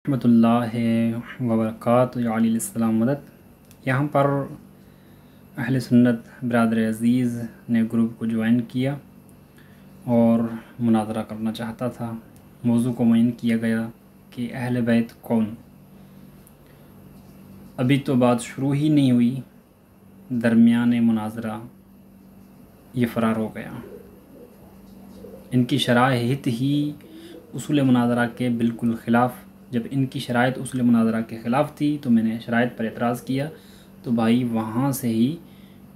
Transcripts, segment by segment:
रहमतुल्लाहि व बरकातुहू अलैहिस्सलाम मदद। यहाँ पर अहले सुन्नत ब्रादर अज़ीज़ ने ग्रुप को ज्वाइन किया और मुनाज़रा करना चाहता था। मौजू को मुअय्यन किया गया कि अहले बैत कौन। अभी तो बात शुरू ही नहीं हुई, दरमियान मुनाज़रा ये फ़रार हो गया। इनकी शराइत ही उसूल मुनाज़रा के बिल्कुल ख़िलाफ़। जब इनकी शराइत उसूल मुनाज़रा के ख़िलाफ़ थी तो मैंने शराइत पर एतराज़ किया, तो भाई वहाँ से ही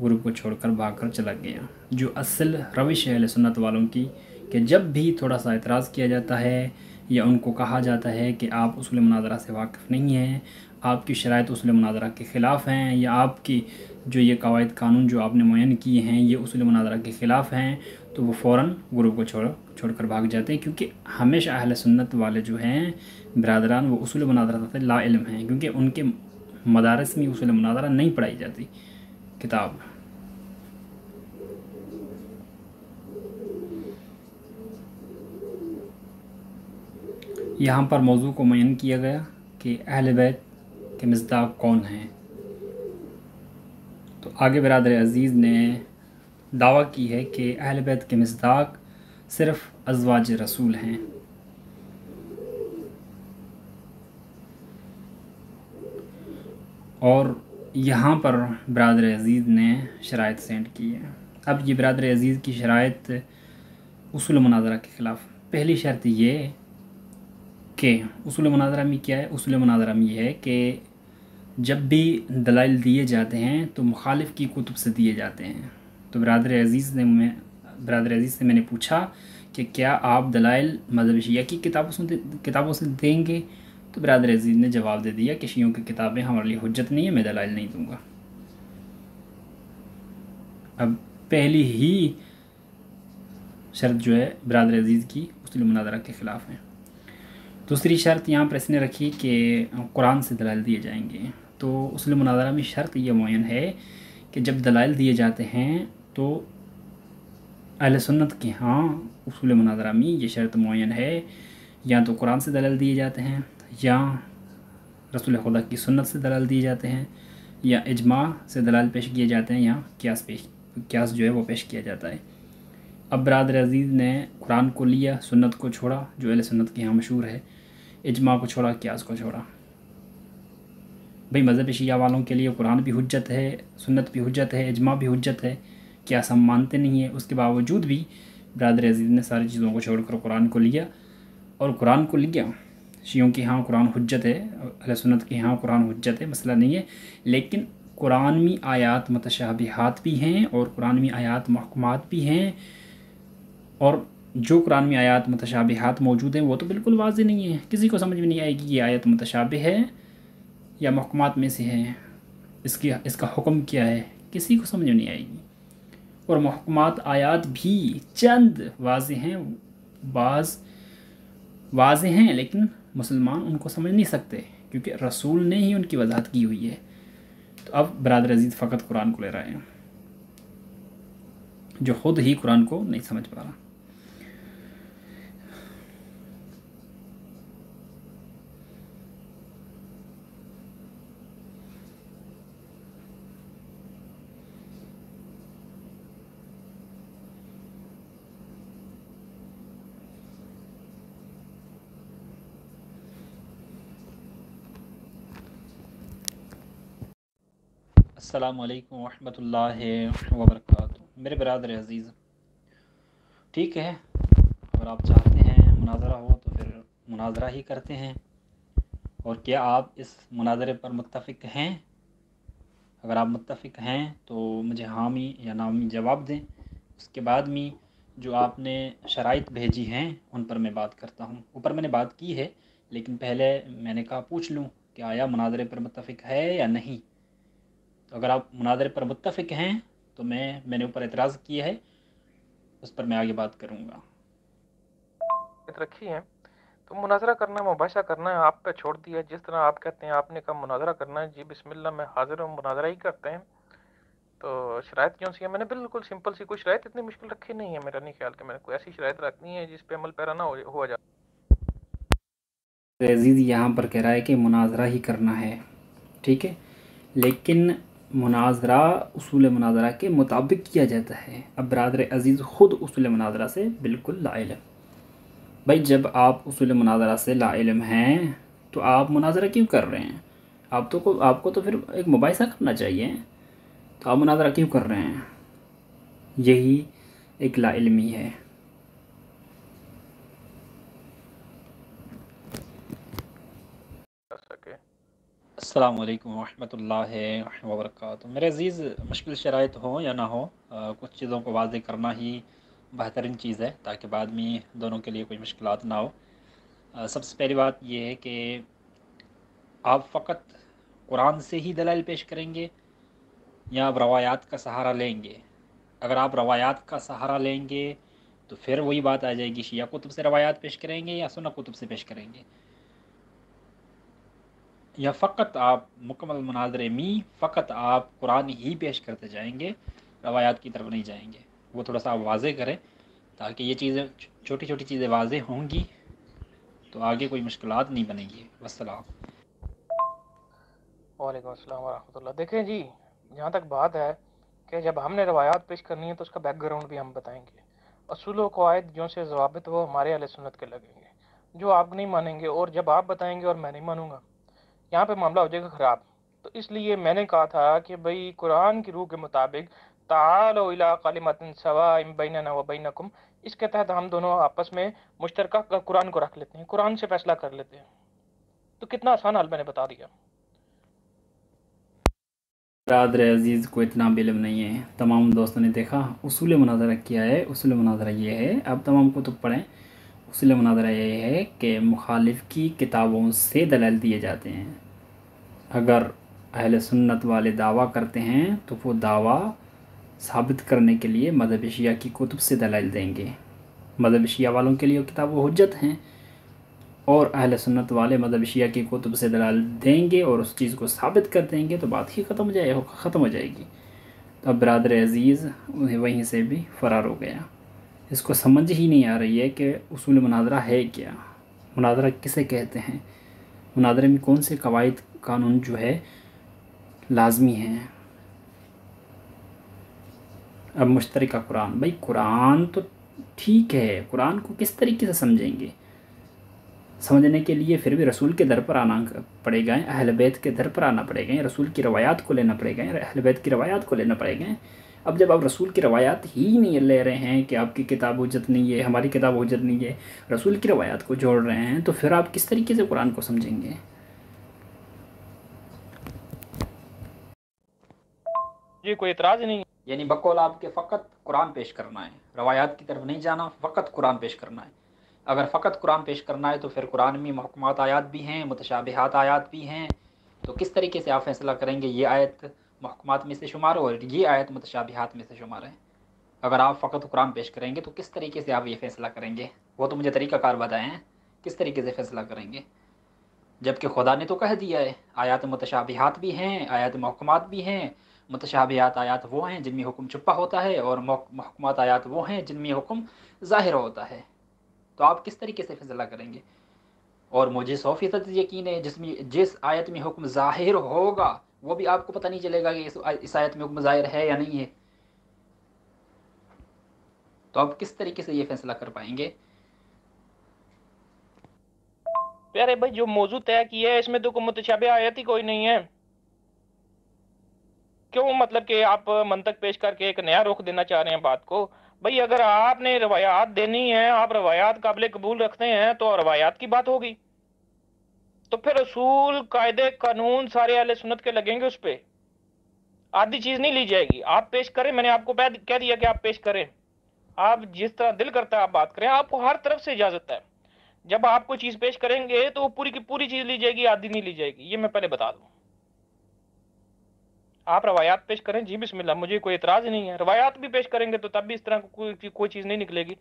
ग्रुप को छोड़कर भागकर चला गया। जो असल रविश है अहले सुन्नत वालों की कि जब भी थोड़ा सा एतराज़ किया जाता है या उनको कहा जाता है कि आप उसूल मुनाज़रा से वाकिफ़ नहीं हैं, आपकी शराइत उसूल मुनाज़रा के ख़िलाफ़ हैं, या आपकी जो ये कवायद कानून जो आपने मुअय्यन किए हैं ये उसूल मुनाज़रा के ख़िलाफ़ हैं, तो वो फ़ौरन ग्रुप को छोड़कर भाग जाते हैं। क्योंकि हमेशा अहले सुन्नत वाले जो हैं बिरादरान वो उसूल मुनाज़रा से ला इल्म हैं, क्योंकि उनके मदारस में उसूल मुनाज़रा नहीं पढ़ाई जाती किताब। यहाँ पर मौजू को मुअय्यन किया गया कि अहले बैत के मिस्दाक़ कौन हैं। तो आगे बिरादर अज़ीज़ ने दावा की है कि अहले बैत के मिस्दाक़ सिर्फ़ अज़वाज रसूल हैं। और यहाँ पर बिरादर अज़ीज़ ने शराइत सेंड की है। अब ये बिरादर अज़ीज़ की शराइत उसूल मुनाज़रा के ख़िलाफ़। पहली शर्त ये कि उसूल मुनाज़रा में क्या है, उसूल मुनाज़रा में ये है कि जब भी दलाइल दिए जाते हैं तो मुखालिफ की कुतुब से दिए जाते हैं। तो बिरादर अज़ीज़ से मैंने पूछा कि क्या आप दलाइल मज़हब शिया की किताबों से देंगे, तो बिरादर अज़ीज़ ने जवाब दे दिया कि शियों की किताबें हमारे लिए हुज्जत नहीं है, मैं दलाइल नहीं दूँगा। अब पहली ही शर्त जो है बिरादर अज़ीज़ की उसूल मुनाज़रा के ख़िलाफ़ है। दूसरी शर्त यहाँ पर इसने रखी कि कुरान से दलाइल दिए जाएंगे। तो उसूल मुनाज़रा में शर्त यह मुअय्यन है कि जब दलाइल दिए जाते हैं तो अहले सुन्नत के यहाँ उसूल मुनाज़रा में ये शर्त मुअय्यन है, या तो कुरान से दलाइल दिए जाते हैं, या रसूल खुदा की सुन्नत से दलाइल दिए जाते हैं, या इजमा से दलाइल पेश किए जाते हैं, या क्यास जो है वो पेश किया जाता है। अब बिरादर अज़ीज़ ने कुरान को लिया, सुन्नत को छोड़ा जो अहले सुन्नत के यहाँ मशहूर है, इजमा को छोड़ा, क्यास को छोड़ा। भाई मज़हब शिया वालों के लिए कुरान भी हुज्जत है, सुन्नत भी हुज्जत है, इजमा भी हुज्जत है, क्यास हम मानते नहीं है। उसके बावजूद भी बिरादर अज़ीज़ ने सारी चीज़ों को छोड़कर कुरान को लिया, और कुरान को लिया। शियों के यहाँ कुरान हुज्जत है, अहले सुन्नत के यहाँ कुरान हुज्जत है, मसला नहीं है। लेकिन कुरान में आयात मुतशाबिहात भी हैं और कुरान में आयात महकुमात भी हैं, और जो कुरान में आयात मुतशाबिहात मौजूद हैं वो तो बिल्कुल वाज़ेह नहीं है। किसी को समझ में नहीं आएगी ये आयत मुतशाबिह है या महकुमात में से है, इसका हुक्म क्या है, किसी को समझ में नहीं आएगी। और महकुमात आयात भी चंद वाज़ेह हैं, बाज़ वाज़ेह हैं, लेकिन मुसलमान उनको समझ नहीं सकते क्योंकि रसूल ने ही उनकी वजाहत की हुई है। तो अब बिरादर अज़ीज़ फ़कत कुरान को ले रहे हैं जो ख़ुद ही कुरान को नहीं समझ पा रहा। अस्सलामु अलैकुम वरहमतुल्लाहि व बरकातुहू। मेरे बिरादर अज़ीज़, ठीक है, अगर आप चाहते हैं मुनाज़रा हो तो फिर मुनाज़रा ही करते हैं। और क्या आप इस मुनाज़रे पर मुत्तफ़िक़ हैं? अगर आप मुत्तफ़िक़ हैं तो मुझे हाँ में या ना में जवाब दें। उसके बाद में जो आपने शराइत भेजी हैं उन पर मैं बात करता हूँ। ऊपर मैंने बात की है, लेकिन पहले मैंने कहा पूछ लूँ कि आया मुनाज़रे पर मुत्तफ़िक़ है या नहीं। तो अगर आप मुनाज़रे पर मुत्तफ़िक़ हैं तो मैंने ऊपर एतराज़ किया है, उस पर मैं आगे बात करूँगा। रखी है तो मुनाजरा करना मुबाशा करना है आप पे छोड़ दिया। जिस तरह आप कहते हैं आपने कहा मुनाजरा करना है, जी बिस्मिल्लाह मैं हाजिर हूँ, मुनाजरा ही करते हैं। तो शराइत क्यों सी है? मैंने बिल्कुल सिंपल सी, कोई शराइत इतनी मुश्किल रखी नहीं है। मेरा नहीं ख्याल कि मैंने कोई ऐसी शराइत रखनी है जिस पे अमल पैरा ना हुआ जाए। अजीज़ यहाँ पर कह रहा है कि मुनाजरा ही करना है, ठीक है, लेकिन मुनाजरा उसूल मुनाजरा के मुताबिक किया जाता है। अब बरादर अजीज़ ख़ुद उसूल मुनाजरा से बिल्कुल लाइल्म। भाई जब आप उसूल मुनाजरा से लाइल्म हैं तो आप मुनाजरा क्यों कर रहे हैं? आपको तो फिर एक मुबाहिसा करना चाहिए, तो आप मुनाजरा क्यों कर रहे हैं? यही एक लाइल्मी है। अस्सलाम वालेकुम रहमतुल्लाहि व बरकातुहू। मेरे अज़ीज़, मुश्किल शराइत हो या ना हो, कुछ चीज़ों को वाज़ेह करना ही बेहतरीन चीज़ है ताकि बाद में दोनों के लिए कोई मुश्किलात ना हो। सबसे पहली बात यह है कि आप फ़कत कुरान से ही दलाइल पेश करेंगे या आप रवायात का सहारा लेंगे। अगर आप रवायात का सहारा लेंगे तो फिर वही बात आ जाएगी, शिया कुतुब से रवायात पेश करेंगे या सुन्ना कुतुब से पेश करेंगे, या फ़कत आप मुकम्मल मुनाज़रे में फ़कत आप कुरान ही पेश करते जाएंगे, रवायात की तरफ नहीं जाएंगे। वो थोड़ा सा आप वाज़ेह करें ताकि ये चीज़ें, छोटी छोटी चीज़ें वाज़ेह होंगी तो आगे कोई मुश्किलात नहीं बनेगी। वस्सलाम। वालेकुम अस्सलाम वरहमतुल्लाह। देखें जी, जहाँ तक बात है कि जब हमने रवायात पेश करनी है तो उसका बैकग्राउंड भी हम बताएंगे। असूल व क़वाइद जो से ज़वाबित वो हमारे अहले सुन्नत के लगेंगे, जो आप नहीं मानेंगे, और जब आप बताएंगे और मैं नहीं मानूंगा, यहाँ पे मामला हो जाएगा ख़राब। तो इसलिए मैंने कहा था कि भाई कुरान की रूह के मुताबिक तालो इला कलिमतिन सवाइन बैनना व बैनकुम, इसके तहत हम दोनों आपस में मुश्तरका कुरान को रख लेते हैं, कुरान से फैसला कर लेते हैं। तो कितना आसान हाल मैंने बता दिया। बरादर अजीज़ को इतना बिल्म नहीं है। तमाम दोस्तों ने देखा उसूल मुनाजरा किया है। उसूल मुनाजरा ये है, अब तमाम कुतुब पढ़ें। उसूल मुनाजरा ये है कि मुखालिफ की किताबों से दलाइल दिए जाते हैं। अगर अहले सुन्नत वाले दावा करते हैं तो वो दावा साबित करने के लिए मज़हब शिया की कुतुब से दलाइल देंगे। मज़हब शिया वालों के लिए वो किताब हुज्जत हैं और अहले सुन्नत वाले मज़हब शिया की कुतुब से दलाल देंगे और उस चीज़ को साबित कर देंगे तो बात ही ख़त्म हो जाएगी। तो अब बरादर अजीज़ उन्हें वहीं से भी फ़रार हो गया। इसको समझ ही नहीं आ रही है कि उसूल मुनाजरा है क्या, मुनाजरा किसे कहते हैं, मुनाजरे में कौन से कवायद कानून जो है लाजमी हैं। अब मुश्तरका कुरान, भाई कुरान तो ठीक है, कुरान को किस तरीके से समझेंगे? समझने के लिए फिर भी रसूल के दर पर आना पड़ेगा, अहल बैत के दर पर आना पड़ेगा, रसूल की रवायात को लेना पड़ेगा, अहल बैत की रवायात को लेना पड़ेगा। अब जब आप रसूल की रवायात ही नहीं ले रहे हैं कि आपकी किताब हुज्जत नहीं है, हमारी किताब हुज्जत नहीं है, रसूल की रवायात को जोड़ रहे हैं, तो फिर आप किस तरीके से कुरान को समझेंगे? जी कोई एतराज़ नहीं है। यानी बकौल आपके फ़कत कुरान पेश करना है, रवायात की तरफ नहीं जाना, फ़कत कुरान पेश करना है। अगर फ़कत कुरान पेश करना है तो फिर कुरान में महकमात आयात भी हैं, मुतशाबिहात आयात भी हैं, तो किस तरीके से आप फ़ैसला करेंगे ये आयत महकमात में से शुमार और ये आयत मुतशाबिहात में से शुमार है? अगर आप फ़कत कुरान पेश करेंगे तो किस तरीके से आप ये फ़ैसला करेंगे? वो तो मुझे तरीक़ाकार बताएं, किस तरीके से फ़ैसला करेंगे? जबकि खुदा ने तो कह दिया है आयात मुतशाबिहात भी हैं, आयत महकमात भी हैं। मुतशाबिहात आयात वो हैं जिनमें हुक्म छुपा होता है और महकमात आयात वो हैं जिनमें हुक्म ज़ाहिर होता है। तो आप किस तरीके से फैसला करेंगे? और मुझे 100% यकीन है जिस आयत में हुक्म ज़ाहिर होगा वो भी आपको पता नहीं चलेगा कि इस आयत में हुक्म ज़ाहिर है या नहीं है। तो आप किस तरीके से ये फैसला कर पाएंगे? प्यारे भाई, जो मौजू तय किया है इसमें तो कोई मुतशाबिह आयत ही कोई नहीं है। क्यों, मतलब कि आप मंतक पेश करके एक नया रुख देना चाह रहे हैं बात को? भाई अगर आपने रवायात देनी है, आप रवायात काबिल कबूल रखते हैं तो रवायात की बात होगी। तो फिर असूल कायदे कानून सारे अहले सुन्नत के लगेंगे उस पर, आधी चीज नहीं ली जाएगी। आप पेश करें, मैंने आपको कह दिया कि आप पेश करें, आप जिस तरह दिल करता है आप बात करें, आपको हर तरफ से इजाजत है। जब आप कोई चीज पेश करेंगे तो पूरी की पूरी चीज ली जाएगी, आधी नहीं ली जाएगी, ये मैं पहले बता दूं। आप रवायात पेश करें जी, बिस्मिल्लाह, मुझे कोई एतराज नहीं है। रवायात भी पेश करेंगे तो तब भी इस तरह कोई चीज नहीं निकलेगी।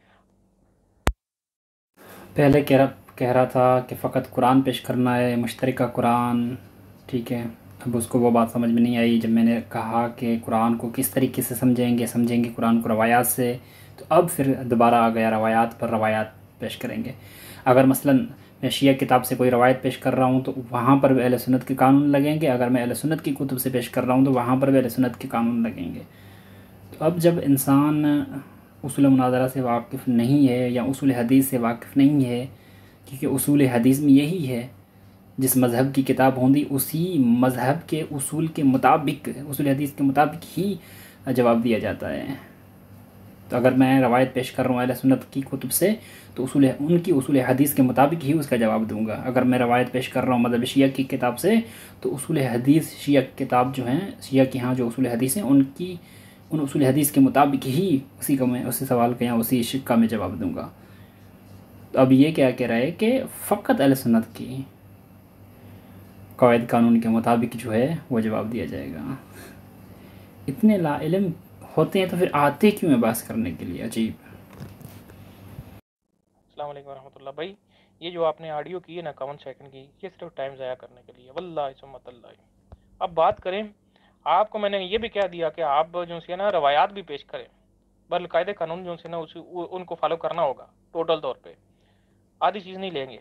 पहले कह रहा था कि फ़कत कुरान पेश करना है, मुश्तरका कुरान, ठीक है। अब उसको वो बात समझ में नहीं आई जब मैंने कहा कि कुरान को किस तरीके से समझेंगे कुरान को रवायात से, तो अब फिर दोबारा आ गया रवायात पर, रवायात पेश करेंगे। अगर मसलन मैं शिया किताब से कोई रवायत पेश कर रहा हूँ तो वहाँ पर भी अहले सुन्नत के कानून लगेंगे, अगर मैं अहले सुन्नत की कुतुब से पेश कर रहा हूँ तो वहाँ पर भी अहले सुन्नत के कानून लगेंगे। तो अब जब इंसान उसूल मुनाज़रा से वाकिफ़ नहीं है या उसूल हदीस से वाकिफ़ नहीं है, क्योंकि उसूल हदीस में यही है, जिस मज़हब की किताब होंगी उसी मज़हब के उसूल के मुताबिक, उसूल हदीस के मुताबिक ही जवाब दिया जाता है। तो अगर मैं रवायत पेश कर रहा हूँ अहले सुन्नत की कुतुब से तो उनकी उसूल हदीस के मुताबिक ही उसका जवाब दूंगा। अगर मैं रवायत पेश कर रहा हूँ मतलब शिया की किताब से तो उसूल हदीस शिया किताब जो हैं, शिया की यहाँ जो उसूल हदीस हैं उन उसूल हदीस के मुताबिक ही उसी सवाल का या उसी शिक्का में जवाब दूंगा। तो अब ये क्या कह रहा है कि फ़कत अहले सुन्नत की क़वाइद कानून के मुताबिक जो है वो जवाब दिया जाएगा। इतने लाइल्म होते हैं तो फिर आते क्यों है बात करने के लिए? अजीब। अस्सलाम वालेकुम रहमतुल्लाह। भाई ये जो आपने ऑडियो की है ना 51 सेकंड की, ये सिर्फ टाइम ज़ाया करने के लिए, वल्लाहि सुम्मा तल्लाहि। अब बात करें, आपको मैंने ये भी कह दिया कि आप जो है ना रवायात भी पेश करें, बाकायदे कानून जो है ना उनको फॉलो करना होगा टोटल तौर पे, आधी चीज़ नहीं लेंगे।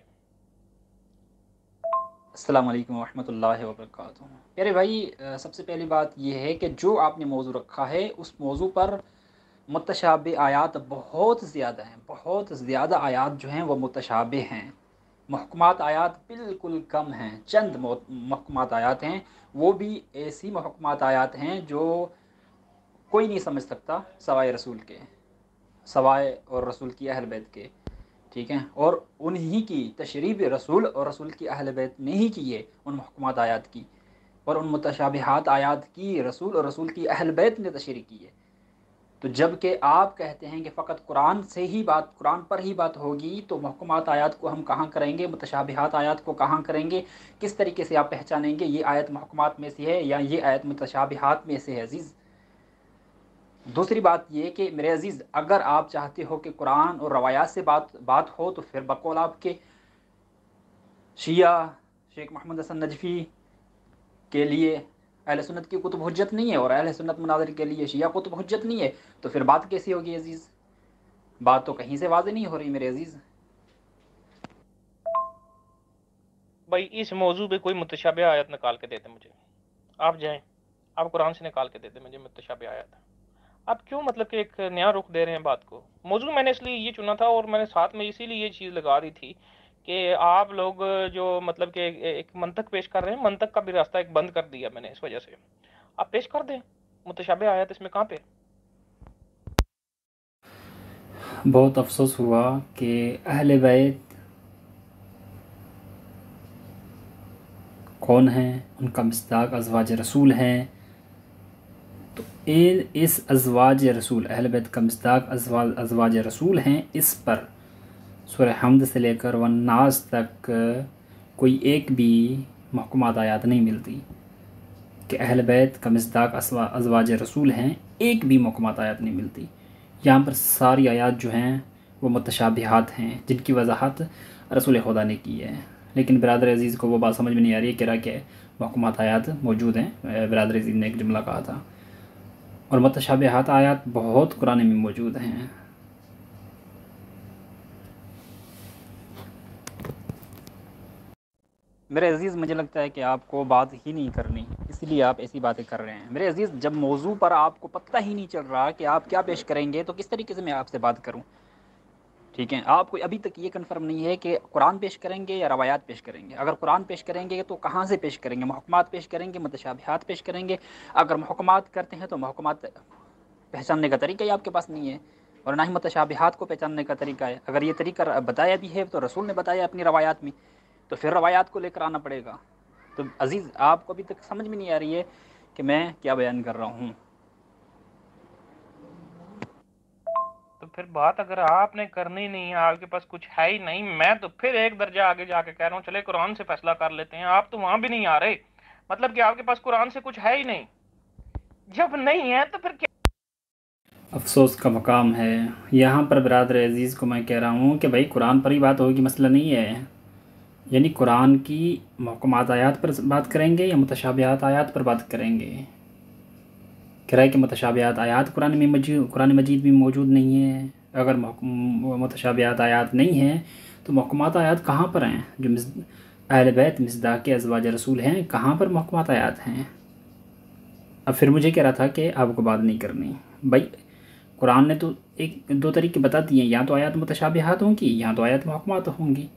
अस्सलाम वालेकुम रहमतुल्लाहि व बरकातुहू। अरे भाई, सबसे पहली बात ये है कि जो आपने मौजू रखा है उस मौजू पर मुतशाबे आयात बहुत ज़्यादा हैं, बहुत ज़्यादा आयात जो हैं वो मुतशाबे हैं। महकमात आयात बिल्कुल कम हैं, चंद महकमात आयात हैं, वो भी ऐसी महकमात आयात हैं जो कोई नहीं समझ सकता सवाए रसूल के, सवाए और रसूल की अहल बैत के, ठीक है। और उन्हीं की तशरीह रसूल और रसूल की अहल बैत ने ही की है, उन महकमात आयात की, और उन मुतशाबिहात आयात की रसूल और रसूल की अहल बैत ने तशरीह की है। तो जब कि आप कहते हैं कि फ़कत कुरान से ही बात, कुरान पर ही बात होगी, तो महकमात आयात को हम कहाँ करेंगे, मुतशाबिहात आयात को कहाँ करेंगे? किस तरीके से आप पहचानेंगे ये आयत महकमात में से है या ये आयत मुतशाबिहात में से है? अज़ीज़, दूसरी बात ये कि मेरे अज़ीज़, अगर आप चाहते हो कि कुरान और रवायात से बात हो तो फिर बकौल आपके शिया शेख मोहम्मद हसन नजफ़ी के लिए अहले सुन्नत की कुतुब हुज्जत नहीं है और अहले सुन्नत मुनाज़िर के लिए शिया कुतुब हुज्जत नहीं है, तो फिर बात कैसी होगी अज़ीज़? बात तो कहीं से वाज़ेह नहीं हो रही मेरे अज़ीज़। भाई इस मौजू पे कोई मुतशाबे आयत निकाल के देते मुझे, आप जाएं, आप कुरान से निकाल के देते मुझे मुतशाबे आयत। आप क्यों मतलब कि एक नया रुख दे रहे हैं बात को? मौजू मैंने इसलिए ये चुना था और मैंने साथ में इसीलिए ये चीज़ लगा दी थी कि आप लोग जो मतलब कि एक मंतक पेश कर रहे हैं, मंतक का भी रास्ता एक बंद कर दिया मैंने इस वजह से। आप पेश कर दें मुतशाबे आयत, इसमें कहाँ पे? बहुत अफसोस हुआ कि अहले बैत कौन हैं, उनका मिस्दाक अज़वाज रसूल हैं। तो इस अज़वाज रसूल, अहले बैत का मिस्दाक अज़वाज रसूल हैं, इस पर सूरह हमद से लेकर वन्नास तक कोई एक भी महकमात आयात नहीं मिलती कि अहल बैत का मिस्दाक अज़वाज रसूल हैं, एक भी महकमात आयात नहीं मिलती। यहाँ पर सारी आयात जो हैं वो मुतशाबिहात हैं जिनकी वजाहत रसूल खुदा ने की है, लेकिन बिरादर अज़ीज़ को वो बात समझ में नहीं आ रही है कि क्या महकमात आयात मौजूद हैं। बिरादर अज़ीज़ ने एक जुमला कहा था, और मुतशाबिहात आयात बहुत कुरान में मौजूद हैं। मेरे अज़ीज़, मुझे लगता है कि आपको बात ही नहीं करनी, इसलिए आप ऐसी बातें कर रहे हैं। मेरे अज़ीज़, जब मौजू पर आपको पता ही नहीं चल रहा कि आप क्या पेश करेंगे तो किस तरीके से मैं आपसे बात करूं? ठीक है, आपको अभी तक ये कंफर्म नहीं है कि कुरान पेश करेंगे या रवायात पेश करेंगे। अगर कुरान पेश करेंगे तो कहाँ से पेश करेंगे? महकमात पेश करेंगे, मुतशाबिहात पेश करेंगे? अगर महकमात करते हैं तो महकमात पहचानने का तरीका ही आपके पास नहीं है, और ना ही मुतशाबिहात को पहचानने का तरीका है। अगर ये तरीका बताया भी है तो रसूल ने बताया अपनी रवायात में, तो फिर रवायात को लेकर आना पड़ेगा। तो अज़ीज़, आपको अभी तक समझ में नहीं आ रही है कि मैं क्या बयान कर रहा हूँ। तो फिर बात अगर आपने करनी नहीं है, आपके पास कुछ है ही नहीं, मैं तो फिर एक दर्जा आगे जाके कह रहा हूँ चले कुरान से फैसला कर लेते हैं। आप तो वहां भी नहीं आ रहे, मतलब कि आपके पास कुरान से कुछ है ही नहीं। जब नहीं है तो फिर क्या? अफसोस का मकाम है यहाँ पर बिरादर अज़ीज़ को मैं कह रहा हूँ कि भाई कुरान पर ही बात होगी, मसला नहीं है। यानी कुरान की महकमात आयात पर बात करेंगे या मुतशाबिहात आयात पर बात करेंगे? कह रहा है कि मुतशाबिहात आयात कुरान मजीद में मौजूद नहीं है। अगर मुतशाबिहात आयात नहीं है तो महकूमात आयात कहाँ पर हैं? जो अहले बैत मिस्दाक अज़वाज रसूल हैं, कहाँ पर महकूमात आयात हैं? अब फिर मुझे कह रहा था कि आपको बात नहीं करनी। भाई कुरान ने तो एक दो तरीके बता दिए, या तो आयात मुतशाबिहात होंगी या तो आयात महकूमात होंगी।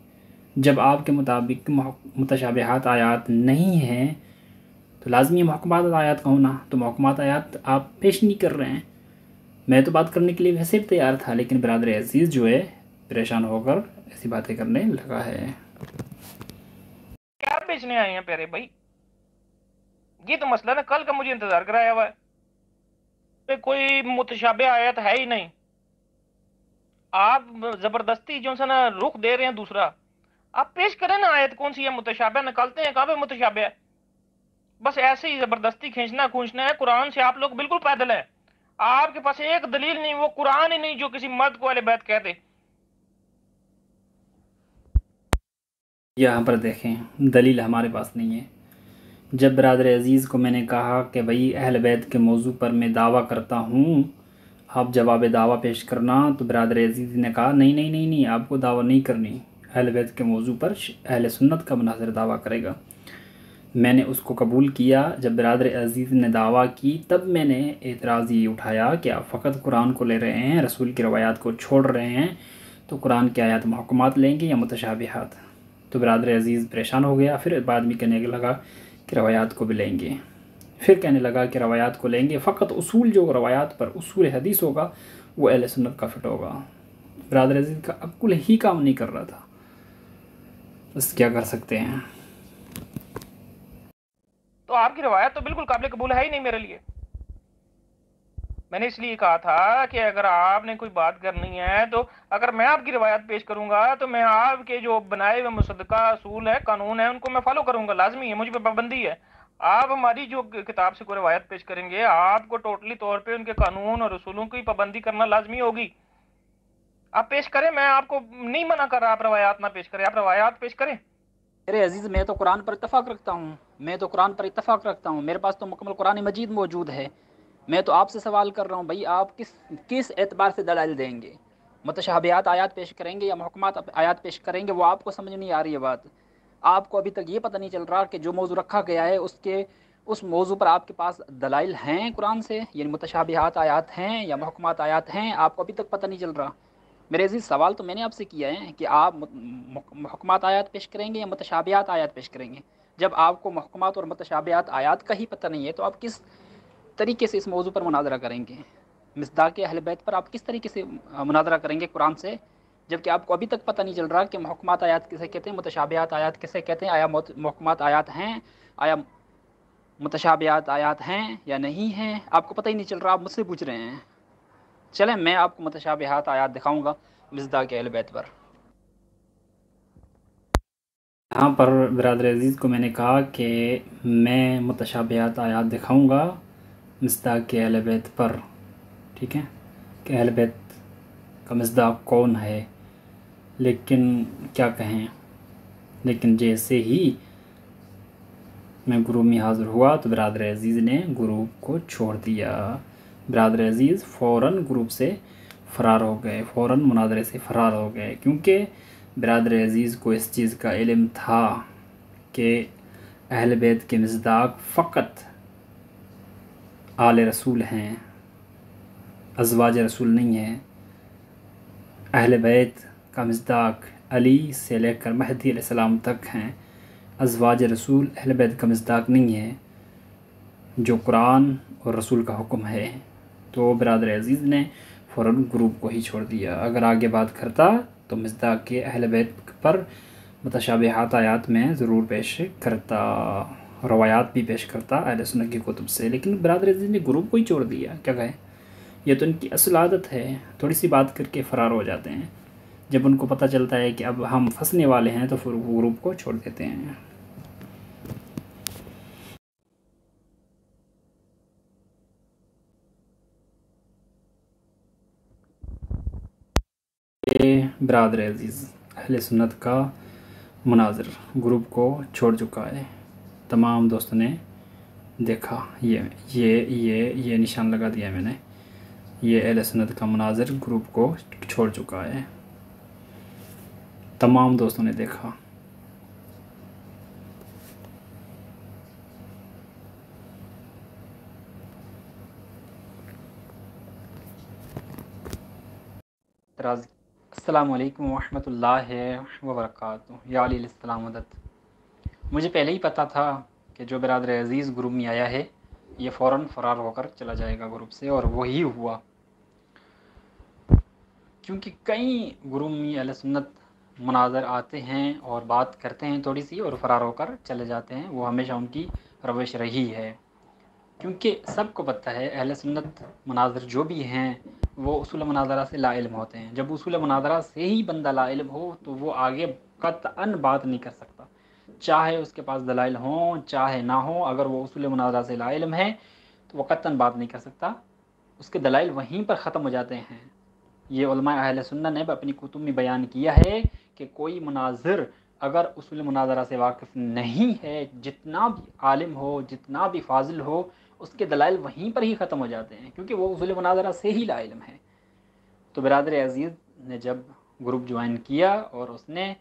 जब आपके मुताबिक मुतशाबिहात आयात नहीं हैं तो लाजमी महकूमात आयात का होना, तो महकूमात आयात आप पेश नहीं कर रहे हैं। मैं तो बात करने के लिए वैसे भी तैयार था, लेकिन बिरादर अजीज़ जो है परेशान होकर ऐसी बातें करने लगा है। क्या बेचने आए हैं प्यारे भाई? ये तो मसला ना कल का मुझे इंतजार कराया हुआ है, कोई मुतशाबे आयत है ही नहीं। आप जबरदस्ती जो सा ना रुख दे रहे हैं दूसरा। आप पेश करें ना आयत कौन सी है मुतशाबे, निकालते हैं कहाँ पे मुतशाबे है। बस ऐसे ही जबरदस्ती खींचना खूंचना है। कुरान से आप लोग बिल्कुल पैदल है। आपके पास एक दलील नहीं, वो कुरान ही नहीं जो किसी मर्द को अहले बैत कह दे। यहाँ पर देखें, दलील हमारे पास नहीं है। जब बिरादर अजीज़ को मैंने कहा कि भाई अहल बैत के मौजू पर मैं दावा करता हूँ, आप जवाब दावा पेश करना, तो बिरादर अजीज़ ने कहा नहीं नहीं नहीं नहीं, आपको दावा नहीं करनी। अहल बैत के मौजू पर अहल सुन्नत का मुनाज़िर दावा करेगा। मैंने उसको कबूल किया। जब बिरादर अजीज़ ने दावा की तब मैंने एतराज़ ये उठाया कि आप फ़कत कुरान को ले रहे हैं, रसूल की रवायात को छोड़ रहे हैं, तो कुरान की आयत महकूमात लेंगे या मुतशाबिहात। तो बिरादर अजीज़ परेशान हो गया। फिर बाद में कहने लगा कि रवायात को भी लेंगे। फिर कहने लगा कि रवायात को लेंगे, फ़कत उसूल जो रवायात पर उसूल हदीस होगा वो अहले सुन्नत का फिट होगा। बिरादर अजीज़ का अक्ल ही काम नहीं कर रहा था। बस क्या कर सकते हैं। तो आपकी रवायत तो बिल्कुल काबिल कबूल है ही नहीं मेरे लिए। मैंने इसलिए कहा था कि अगर आपने कोई बात करनी है तो अगर मैं आपकी रवायत पेश करूंगा तो मैं आपके जो बनाए हुए मुसद्दका असूल है, कानून है, उनको मैं फॉलो करूंगा, लाजमी है, मुझ पर पाबंदी है। आप हमारी जो किताब से कोई रवायत पेश करेंगे, आपको टोटली तौर पे उनके कानून और असूलों की पाबंदी करना लाजमी होगी। आप पेश करें, मैं आपको नहीं मना कर रहा आप रवायात ना पेश करें, आप रवायात पेश करें। मेरे अजीज़, मैं तो कुरान पर इत्तफ़ाक़ रखता हूँ। मेरे पास तो मुकम्मल कुरान मजीद मौजूद है। मैं तो आपसे सवाल कर रहा हूँ भाई, आप किस किस एतबार से दलाइल देंगे? मुतशाबिहात आयात पेश करेंगे या महकूमात आयात पेश करेंगे? वो आपको समझ नहीं आ रही है बात। आपको अभी तक ये पता नहीं चल रहा कि जो मौजू रखा गया है उस मौजू पर आपके पास दलाइल हैं कुरान से, यानी मुतशाबिहात आयात हैं या महकूमात आयात हैं, आपको अभी तक पता नहीं चल रहा। मेरे अजीज़, सवाल तो मैंने आपसे किया है कि आप महकूमात आयात पेश करेंगे या मुतशाबिहात आयात पेश करेंगे। जब आपको महकूमात और मुतशाबिहात आयात का ही पता नहीं है तो आप किस तरीके से इस मौजू पर मुनाजरा करेंगे? मिस्दाक अहल बैत पर आप किस तरीके से मुनाजरा करेंगे कुरान से, जबकि आपको अभी तक पता नहीं चल रहा कि महकूमात आयात किसे कहते हैं, मुतशाबिहात आयात किसे कहते हैं? आया महकूमात आयात हैं, आया मुतशाबिहात आयात हैं या नहीं हैं? आपको पता ही नहीं चल रहा, आप मुझसे पूछ रहे हैं। चलें, मैं आपको मुतशाबिहात आयात दिखाऊंगा मिस्दाक अहल बैत पर। यहाँ पर बिरादर अजीज़ को मैंने कहा कि मैं मुतशाबिहात आयात दिखाऊंगा मिस्दाक अहल बैत पर, ठीक है, कि अहल बैत का मिस्दाक कौन है। लेकिन क्या कहें, लेकिन जैसे ही मैं ग्रुप में हाज़िर हुआ तो बिरादर अजीज़ ने ग्रुप को छोड़ दिया। बिरादर अजीज़ फ़ौरन ग्रुप से फ़रार हो गए, फ़ौरन मुनाज़रे से फ़रार हो गए, क्योंकि बिरादर अजीज़ को इस चीज़ का इल्म था कि अहल बैत के मिस्दाक फ़कत आले रसूल हैं, अज़वाज रसूल नहीं है। अहल बैत का मिस्दाक अली से लेकर महदी अलैहिस्सलाम तक हैं। अज़वाज रसूल अहल बैत का मिस्दाक नहीं है, जो कुरान और रसूल का हुक्म है। तो बिरादर अजीज़ ने फ़ौरन ग्रुप को ही छोड़ दिया। अगर आगे बात करता तो मिस्दाक के अहल बैत पर मुतशाबिहात आयात में ज़रूर पेश करता, रवायात भी पेश करता अहले सुन्नत की कुतुब से, लेकिन बिरादर अजीज़ ने ग्रुप को ही छोड़ दिया। क्या कहें, ये तो इनकी असल आदत है, थोड़ी सी बात करके फ़रार हो जाते हैं। जब उनको पता चलता है कि अब हम फंसने वाले हैं तो फिर वो ग्रुप को छोड़ देते हैं। ये बिरादर अजीज़ अहले सुन्नत का मुनाज़िर ग्रुप को छोड़ चुका है। तमाम दोस्तों ने देखा, ये निशान लगा दिया मैंने, ये अहले सुन्नत का मुनाज़िर ग्रुप को छोड़ चुका है। तमाम दोस्तों ने देखा। अस्सलामुअलैकुम वरहमतुल्लाहि वबरकातुहू। या अलैहिस्सलाम मदद। मुझे पहले ही पता था कि जो बिरादर अज़ीज़ ग्रुप में आया है ये फ़ौरन फ़रार होकर चला जाएगा ग्रुप से, और वही हुआ। क्योंकि कई ग्रुप में अहले सुन्नत मुनाज़र आते हैं और बात करते हैं थोड़ी सी और फ़रार होकर चले जाते हैं, वो हमेशा उनकी रवश रही है। क्योंकि सबको पता है अहले सुन्नत मुनाज़र जो भी हैं वो उसूल मुनाज़रा से लाइल्म होते हैं। जब उसूल मुनाज़रा से ही बंदा लाइल्म हो तो वो आगे कतअन बात नहीं कर सकता, चाहे उसके पास दलाइल हों चाहे ना हो। अगर वो उसूल मुनाज़रा से लाइल्म है तो वो कतअन बात नहीं कर सकता, उसके दलाइल वहीं पर ख़त्म हो जाते हैं। ये उलमा अहले सुन्नत ने अपनी कुतुब में बयान किया है कि कोई मुनाज़िर अगर उसूल मुनाज़रा से वाकिफ़ नहीं है, जितना भी आलिम हो जितना भी फाजिल हो, उसके दलाइल वहीं पर ही ख़त्म हो जाते हैं, क्योंकि वो उसूल मुनाज़रा से ही लाइल्म है। तो बिरादर अज़ीज़ ने जब ग्रुप ज्वाइन किया और उसने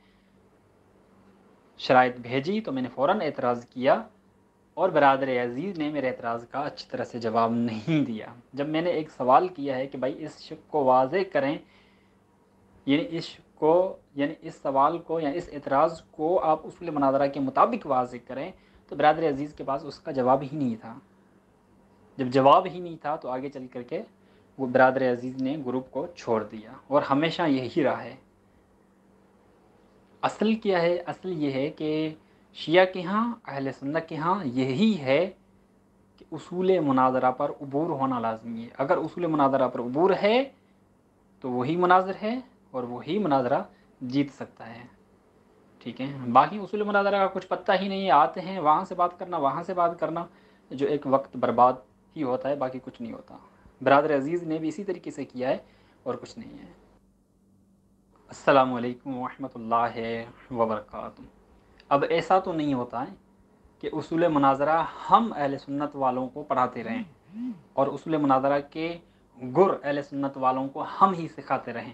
शराइत भेजी तो मैंने फ़ौरन एतराज़ किया, और बिरादर अज़ीज़ ने मेरे एतराज़ का अच्छी तरह से जवाब नहीं दिया। जब मैंने एक सवाल किया है कि भाई इस शक को वाज़े करें, यानी इस सवाल को या इस एतराज़ को आप उसूल मुनाज़रा के मुताबिक वाज़े करें, तो बिरादर अज़ीज़ के पास उसका जवाब ही नहीं था। जब जवाब ही नहीं था तो आगे चल करके वो बिरादर अज़ीज़ ने ग्रुप को छोड़ दिया, और हमेशा यही रहा है। असल क्या है? असल ये है कि शिया के यहाँ, अहले सुन्नत के यहाँ यही है कि उसूल मुनाज़रा पर उबूर होना लाज़मी है। अगर उसूल मुनाज़रा पर उबूर है तो वही मुनाज़िर है और वही मुनाज़रा जीत सकता है। ठीक है, बाकी उसूल मुनाज़रा का कुछ पता ही नहीं है, आते हैं वहाँ से बात करना वहाँ से बात करना, जो एक वक्त बर्बाद ही होता है, बाकी कुछ नहीं होता। बिरादर अज़ीज़ ने भी इसी तरीके से किया है और कुछ नहीं है। अस्सलामु अलैकुम वरहमतुल्लाहि वबरकातुहू। अब ऐसा तो नहीं होता है कि उसूल मुनाज़रा हम अहले सुन्नत वालों को पढ़ाते रहें और उसूल मुनाज़रा के गुर अहले सुन्नत वालों को हम ही सिखाते रहें,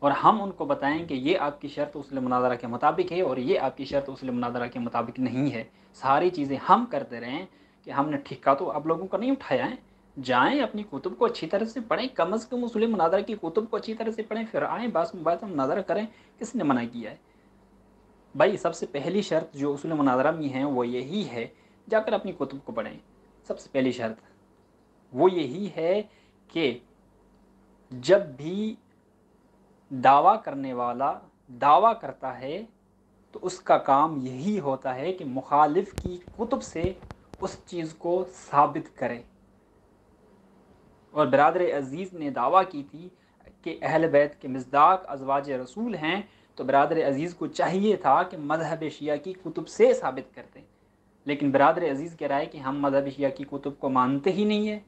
और हम उनको बताएं कि ये आपकी शर्त उसूल मुनाज़रा के मुताबिक है और ये आपकी शर्त उसूल मुनाज़रा के मुताबिक नहीं है। सारी चीज़ें हम करते रहें कि हमने ठिक्का तो आप लोगों का नहीं उठाया है। जाएं अपनी कुतुब को अच्छी तरह से पढ़ें, कम अज़ कम उसूल मुनाज़रा की कुतुब को अच्छी तरह से पढ़ें, फिर आएँ बात में बात मुनाज़रा करें। किसने मना किया है भाई? सबसे पहली शर्त जो उसूल मुनाज़रा में है वो यही है, जाकर अपनी कुतुब को पढ़ें। सबसे पहली शर्त वो यही है कि जब भी दावा करने वाला दावा करता है तो उसका काम यही होता है कि मुखालिफ की कुतुब से उस चीज़ को साबित करे। और बिरादर अज़ीज़ ने दावा की थी कि अहल बैत के मिज़दाक अज़वाज रसूल हैं, तो बिरादर अज़ीज़ को चाहिए था कि मज़हब शिया की कुतुब से साबित करते, लेकिन बिरादर अज़ीज़ कह रहा है कि हम मज़हब शिया की कुतुब को मानते ही नहीं है।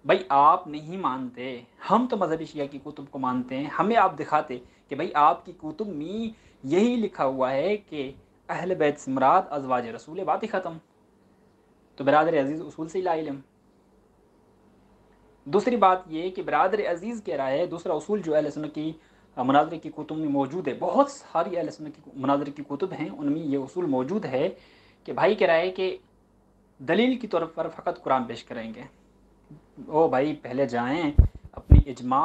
भाई आप नहीं मानते, हम तो मज़हब शिया की कुतुब को मानते हैं। हमें आप दिखाते कि भाई आपकी कुतुब में यही लिखा हुआ है कि अहल बैत से मुराद अज़वाज रसूल, बात ही ख़त्म। तो बिरादर अज़ीज़ उसूल से लाइल्म। दूसरी बात ये कि बिरादर अज़ीज़ कह रहा है, दूसरा उसूल जो अहले सुन्नत की मुनाज़रे की कुतुब में मौजूद है, बहुत सारी अहले सुन्नत की मुनाज़रे की कुतुब हैं, उनमें ये उसूल मौजूद है कि भाई कह रहा है कि दलील की तौर पर फ़कत कुरान पेश करेंगे। ओ भाई पहले जाएं अपनी इजमा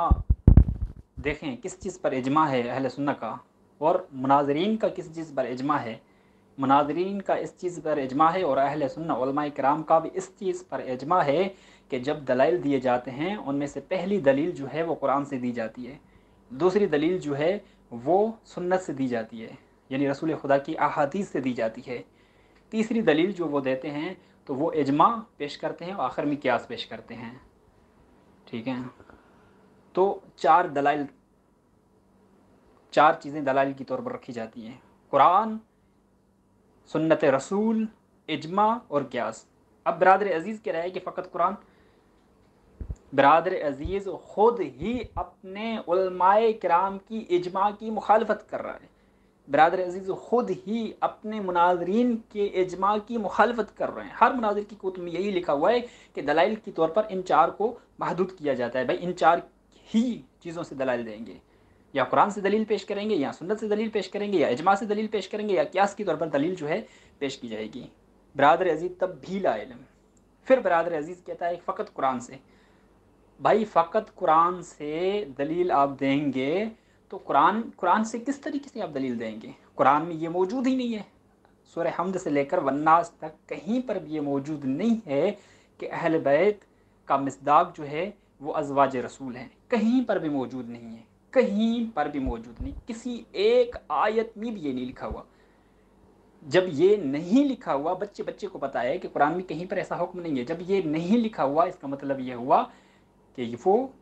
देखें, किस चीज़ पर इजमा है अहले सुन्नत का, और मुनाज़रीन का किस चीज़ पर इजमा है। मुनाज़रीन का इस चीज़ पर इजमा है और अहले सुन्नत उलमा किराम का भी इस चीज़ पर इजमा है कि जब दलाइल दिए जाते हैं उनमें से पहली दलील जो है वो कुरान से दी जाती है, दूसरी दलील जो है वो सुन्नत से दी जाती है, यानी रसूल खुदा की अहादीस से दी जाती है, तीसरी दलील जो वो देते हैं तो वो इजमा पेश करते हैं और आखिर में क़ियास पेश करते हैं। ठीक है, तो चार चीज़ें दलाइल की तौर पर रखी जाती हैं: कुरान, सुन्नत रसूल, इजमा और क़ियास। अब बिरादर अज़ीज़ कह रहा है कि फ़कत कुरान। बिरादर अज़ीज़ ख़ुद ही अपने उलमाए किराम की इजमा की मुखालफत कर रहा है। बिरादर अज़ीज़ ख़ुद ही अपने मुनाज़रीन के इजमा की मुखालफत कर रहे हैं। हर मुनाज़िर की कुतुब में यही लिखा हुआ है कि दलाइल के तौर पर इन चार को महदूद किया जाता है। भाई इन चार ही चीज़ों से दलाइल देंगे। या कुरान से दलील पेश करेंगे, या सुन्नत से दलील पेश करेंगे, या इजमा से दलील पेश करेंगे, या कियास के तौर पर दलील जो है पेश की जाएगी। बरादर अजीज़ तब भी ला इल्म। फिर बरादर अजीज़ कहता है फ़कत कुरान से। भाई फ़कत कुरान से दलील आप देंगे तो कुरान से किस तरीके से आप दलील देंगे? कुरान में ये मौजूद ही नहीं है। सूरह हमद से लेकर वन्नास तक कहीं पर भी ये मौजूद नहीं है कि अहल बैत का मिस्दाक जो है वो अज़वाज रसूल हैं। कहीं पर भी मौजूद नहीं है, कहीं पर भी मौजूद नहीं। किसी एक आयत में भी ये नहीं लिखा हुआ। जब ये नहीं लिखा हुआ, बच्चे बच्चे को पता है कि कुरान में कहीं पर ऐसा हुक्म नहीं है। जब ये नहीं लिखा हुआ, इसका मतलब ये हुआ कि वो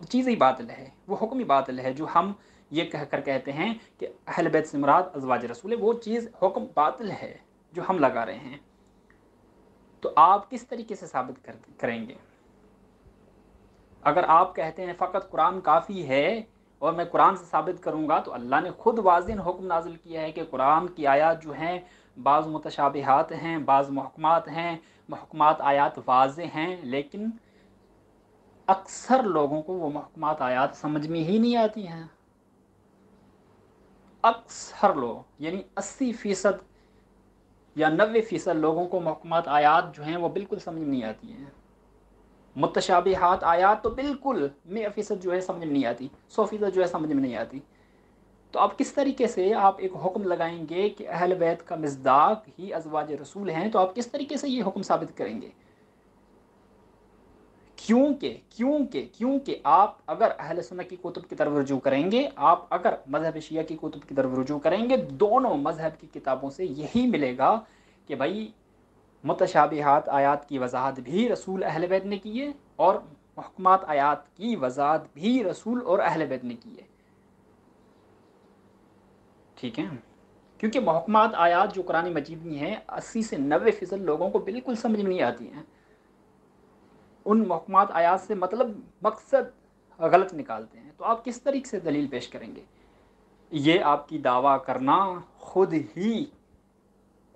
चीज़ ही बातिल है, वो हुक्म ही बातिल है। जो हम ये कहकर कहते हैं कि अहल बैत से मुराद अज़वाज रसूल है, वो चीज़ हुक्म बातिल है जो हम लगा रहे हैं। तो आप किस तरीके से साबित करेंगे? अगर आप कहते हैं फ़कत कुरान काफ़ी है और मैं कुरान से साबित करूँगा, तो अल्लाह ने खुद वाज़िह हुक्म नाजिल किया है कि कुरान की आयत जो हैं बाज़ मुतशाबिहात हैं, बाज़ मुहक्कमात हैं। मुहक्कमात आयत वाज़ेह हैं, लेकिन अक्सर लोगों को वो मुहक्कमात आयत समझ में ही नहीं आती हैं। अक्सर लोग यानी 80% या 90% लोगों को मुहक्कमात आयत जो हैं वो बिल्कुल समझ में नहीं आती हैं। मुतशाबिहात आयत तो बिल्कुल 100% जो है समझ में नहीं आती, 100% जो है समझ में नहीं आती। तो आप किस तरीके से आप एक हुक्म लगाएंगे कि अहल बैत का मिस्दाक ही अज़वाज रसूल हैं? तो आप किस तरीके से ये हुक्म साबित करेंगे? क्योंकि आप अगर अहले सुन्नत की कुतुब की तरफ रुजू करेंगे, आप अगर मज़हब शिया की कुतुब की तरफ रुजू करेंगे, दोनों मज़हब की किताबों से यही मिलेगा कि भाई मुतशाबिहात आयात की वजाहत भी रसूल अहले बैत ने की है और मुहक्कमात आयात की वजाहत भी रसूल और अहले बैत ने की है। ठीक है, क्योंकि मुहक्कमात आयात जो कुरान मजीद में हैं 80 से 90% लोगों को बिल्कुल समझ में नहीं आती हैं। उन मुहक्कमात आयात से मतलब मकसद गलत निकालते हैं। तो आप किस तरीके से दलील पेश करेंगे? ये आपकी दावा करना खुद ही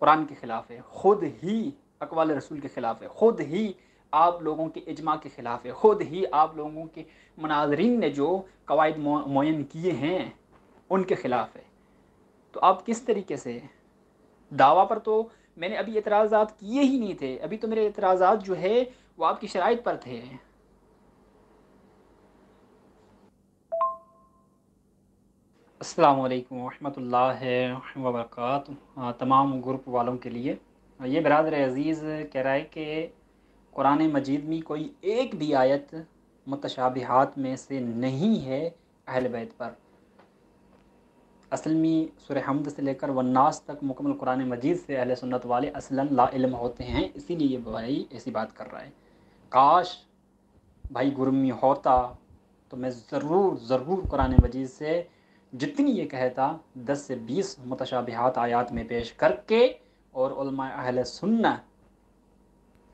कुरान के ख़िलाफ़ है, खुद ही अक़वाल रसूल के ख़िलाफ़ है, खुद ही आप लोगों के इजमा के ख़िलाफ़ है, खुद ही आप लोगों के मुनाज़रीन ने जो कवायद मुअय्यन किए हैं उनके ख़िलाफ़ है। तो आप किस तरीके से दावा पर तो मैंने अभी एतराज़ात किए ही नहीं थे। अभी तो मेरे एतराज़ात जो है वो आपकी शराइत पर थे। अस्सलामु अलैकुम रहमतुल्लाहि व बरकातुहू। तमाम ग्रुप वालों के लिए ये बरादर अज़ीज़ कह रहा है कि कुरान मजीद में कोई एक भी आयत मुतशाबिहात में से नहीं है अहल बैत पर। असल में सूरह हमद से लेकर वन्नास तक मुकम्मल कुरान मजीद से अहले सुन्नत वाले असलन ला इल्म होते हैं, इसीलिए ये भाई ऐसी बात कर रहा है। काश भाई गुरु में होता तो मैं ज़रूर कुरान मजीद से जितनी ये कहता 10 से 20 मुतशाबिहात आयात में पेश करके और उलमा अहले सुन्नत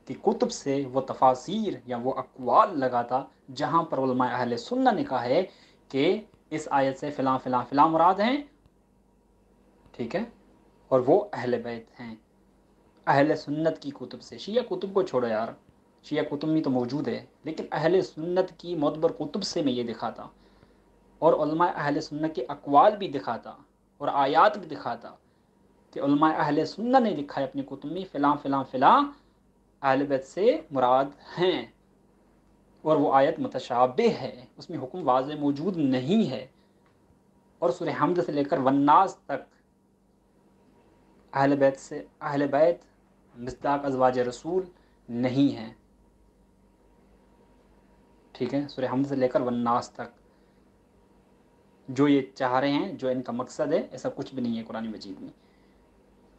की कुतुब से वो तफासीर या वो अक़वाल लगाता जहाँ पर उलमा अहले सुन्नत ने कहा है कि इस आयत से फ़लाँ फ़लाँ फ़लाँ मुराद हैं, ठीक है, और वो अहले बैत हैं। अहले सुन्नत की कुतुब से, शिया कुतुब को छोड़ो यार, शिया कुतुब में तो मौजूद है, लेकिन अहले सुन्नत की मोतबर कुतुब से मैं ये दिखाता और उलमा अहले सुन्नत के अक़वाल भी दिखाता और आयात भी दिखाता कि उलमा अहले सुन्नत ने लिखा है अपनी कुतुब में फ़लाँ फ़लाँ फ़लाँ अहले बैत से मुराद हैं और वो आयत मुतशाबिह है, उसमें हुक्म वाज़ेह मौजूद नहीं है। और सूरह हमद से लेकर वन्नास तक अहले बैत मिस्दाक अज़वाज रसूल नहीं है। ठीक है, सूरह हमद से लेकर वन्नास तक जो ये चाह रहे हैं, जो इनका मकसद है, ऐसा कुछ भी नहीं है कुरान मजीद में।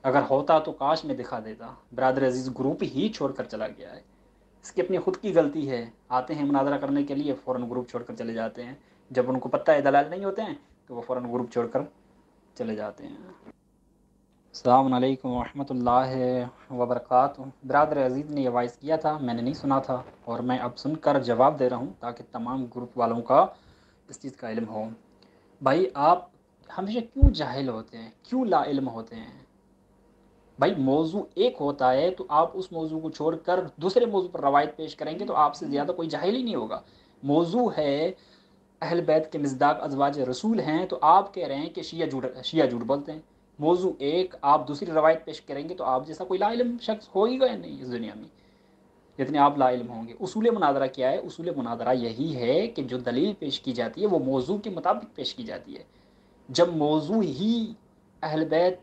अगर होता तो काश में दिखा देता। बरादर अजीज़ ग्रुप ही छोड़कर चला गया है, इसकी अपनी ख़ुद की गलती है। आते हैं मुनाज़रा करने के लिए, फ़ौरन ग्रुप छोड़कर चले जाते हैं। जब उनको पता है दलाल नहीं होते हैं तो वो फ़ौरन ग्रुप छोड़कर चले जाते हैं। अस्सलामु अलैकुम रहमतुल्लाहि व बरकातुहू। बरादर अजीज़ ने यह वॉइस किया था, मैंने नहीं सुना था और मैं अब सुनकर जवाब दे रहा हूँ ताकि तमाम ग्रुप वालों का इस चीज़ का इल्म हो। भाई आप हमेशा क्यों जाहिल होते हैं, क्यों ला इल्म होते हैं? भाई मौजू एक होता है तो आप उस मौजू को छोड़कर दूसरे मौजू पर रवायत पेश करेंगे तो आपसे ज़्यादा कोई जाहिल ही नहीं होगा। मौजू है अहल बैत के मिज़दाक अज़वाज रसूल हैं, तो आप कह रहे हैं कि शिया झूठ बोलते हैं। मौजू एक, आप दूसरी रवायत पेश करेंगे तो आप जैसा कोई लाइल्म शख्स हो ही गया नहीं इस दुनिया में, जितने आप लाइल्म होंगे। उसूल मुनादरा क्या है? उसूल मुनादरा यही है कि जो दलील पेश की जाती है वो मौजू के मुताबिक पेश की जाती है। जब मौजू ही अहल बैत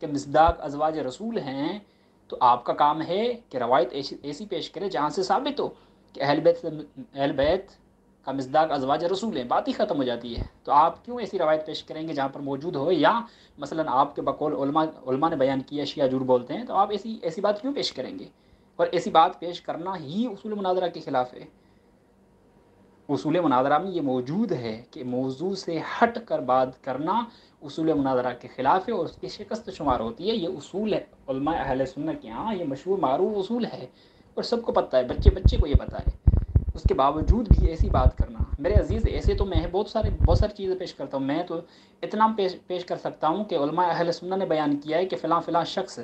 के मिज़दाक अज़वाज रसूल हैं, तो आपका काम है कि रवायत ऐसी पेश करें जहाँ से साबित हो कि अहल बैत का मिज़दाक अज़वाज रसूल है, बात ही ख़त्म हो जाती है। तो आप क्यों ऐसी रवायत पेश करेंगे जहाँ पर मौजूद हो, या मसलन आपके बकौल उलमा ने बयान किया शिया झूठ बोलते हैं, तो आप ऐसी बात क्यों पेश करेंगे? और ऐसी बात पेश करना ही उसूल मुनादरा के ख़िलाफ़ है। उसूल मुनादरा में ये मौजूद है कि मौजू से हट कर बात करना उसूल मुनादरा के ख़िलाफ़ है और उसकी शिकस्त शुमार होती है। ये उसूल है उलमा अहले सुन्नत के यहाँ, ये मशहूर मारूफ उसूल है और सबको पता है, बच्चे बच्चे को ये पता है। उसके बावजूद भी ऐसी बात करना, मेरे अजीज़, ऐसे तो मैं बहुत सारी चीज़ें पेश करता हूँ। मैं तो इतना पेश कर सकता हूँ कि उलमा अहले सुन्नत ने बयान किया है कि फ़लाँ शख्स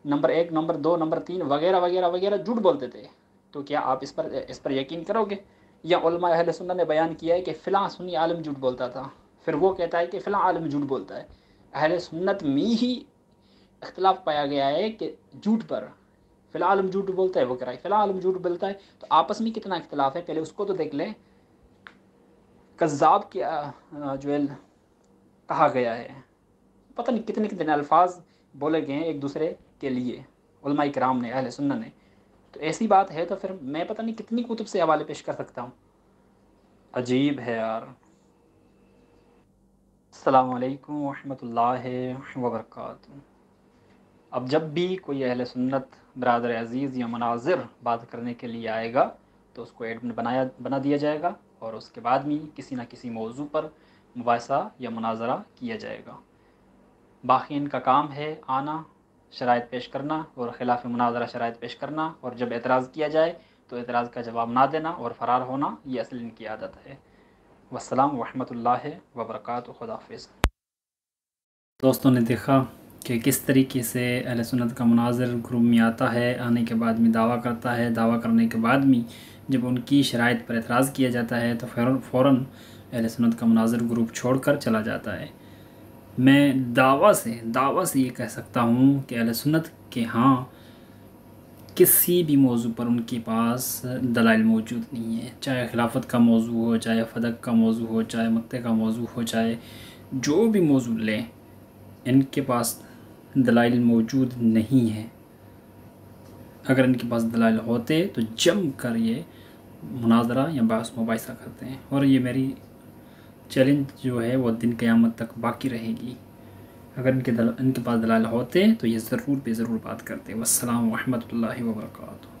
नंबर 1, नंबर 2, नंबर 3 वगैरह वगैरह वगैरह झूठ बोलते थे। तो क्या आप इस पर यकीन करोगे? या उलमा अहले सुन्नत ने बयान किया है कि फ़लाँ सुन्नी आलिम झूठ बोलता था, फिर वो कहता है कि फ़लाँ आलिम झूठ बोलता है। अहले सुन्नत में ही इख्तलाफ पाया गया है कि झूठ पर, फ़िलहाल आलिम झूठ बोलता है, वो कह रहा है फ़िलहाल आलिम झूठ बोलता है। तो आपस में कितना इख्तलाफ है, पहले उसको तो देख लें। कज़्ज़ाब क्या जो है कहा गया है, पता नहीं कितने कितने अल्फाज बोले गए हैं एक दूसरे के लिए उलमा इकराम ने, अहले सुन्नत ने। तो ऐसी बात है तो फिर मैं पता नहीं कितनी कुतुब से हवाले पेश कर सकता हूँ। अजीब है यार। अस्सलामु अलैकुम रहमतुल्लाहि व बरकातुहू। अब जब भी कोई अहले सुन्नत बरादर अज़ीज़ या मनाज़िर बात करने के लिए आएगा तो उसको एडमिन बना दिया जाएगा और उसके बाद में किसी न किसी मौजू पर मुबाहिसा या मुनाज़रा किया जाएगा। बाकी इनका काम है आना, शराइत पेश करना और ख़िलाफ़ मुनाज़रा शराइत पेश करना, और जब एतराज़ किया जाए तो एतराज़ का जवाब ना देना और फ़रार होना, ये असल इनकी आदत है। वस्सलाम वरहमतुल्लाहि व बरकातुहू। खुदा हाफ़िज़। दोस्तों ने देखा कि किस तरीके से अहले सुन्नत का मुनाज़िर ग्रुप में आता है, आने के बाद में दावा करता है, दावा करने के बाद में जब उनकी शराइत पर एतराज़ किया जाता है तो फ़ौरन अहले सुन्नत का मुनाज़िर ग्रुप छोड़कर चला जाता है। मैं दावा से ये कह सकता हूँ कि अहले सुन्नत के यहाँ किसी भी मौजू पर उनके पास दलाइल मौजूद नहीं है, चाहे खिलाफत का मौजू हो, चाहे फ़दक का मौजू हो, चाहे मक्ते का मौजू हो, चाहे जो भी मौजू लें, इनके पास दलाइल मौजूद नहीं है। अगर इनके पास दलाइल होते तो जम कर ये मुनाज़रा या बहस मुबाहिसा करते हैं, और ये मेरी चैलेंज जो है वो दिन क़यामत तक बाकी रहेगी। अगर इनके पास दलाइल होते तो ये ज़रूर बात करते। वस्सलाम रहमतुल्लाहि व बरकातुहू।